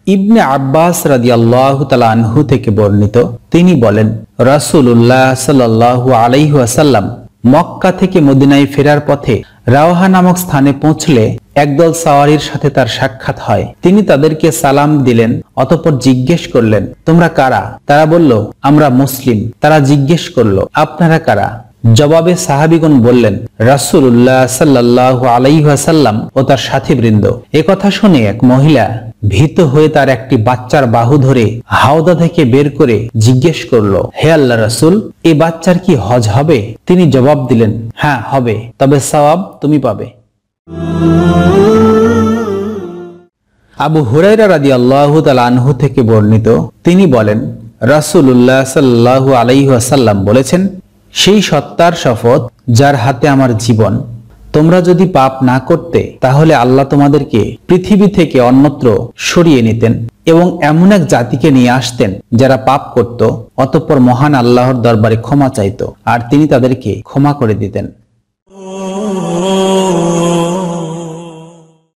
ইবনে আব্বাস রাদিয়াল্লাহু তাআলা আনহু থেকে বর্ণিত, তিনি বলেন, রাসূলুল্লাহ সাল্লাল্লাহু আলাইহি ওয়াসাল্লাম মক্কা থেকে মদিনায় ফেরার পথে রাওহা নামক স্থানে পৌঁছলে একদল সাওয়ারীর সাথে তার সাক্ষাৎ হয়। তিনি তাদেরকে সালাম দিলেন, অতঃপর জিজ্ঞেস করলেন, তোমরা কারা? তারা বলল, আমরা মুসলিম। তারা জিজ্ঞেস করল, আপনারা কারা? জবাবে সাহাবীগণ বললেন, রাসূলুল্লাহ সাল্লাল্লাহু আলাইহি ওয়াসাল্লাম ও তার সাথীবৃন্দ। একথা শুনে এক মহিলা ভীত হয়ে তার একটি বাচ্চার বাহু ধরে হাওদা থেকে বের করে জিজ্ঞেস করলো, হে আল্লাহর রাসূল, এই বাচ্চার কি হজ হবে? তিনি জবাব দিলেন, হ্যাঁ হবে, তবে সওয়াব তুমি পাবে। আবু হুরায়রা রাদিয়াল্লাহু তাআলা আনহু থেকে বর্ণিত, তিনি বলেন, রাসূলুল্লাহ সাল্লাল্লাহু আলাইহি ওয়াসাল্লাম বলেছেন, সেই সত্তার শপথ যার হাতে আমার জীবন, তোমরা যদি পাপ না করতে তাহলে আল্লাহ তোমাদেরকে পৃথিবী থেকে অন্যত্র সরিয়ে নিতেন এবং এমন এক জাতিকে নিয়ে আসতেন যারা পাপ করত, অতঃপর মহান আল্লাহর দরবারে ক্ষমা চাইত আর তিনি তাদেরকে ক্ষমা করে দিতেন।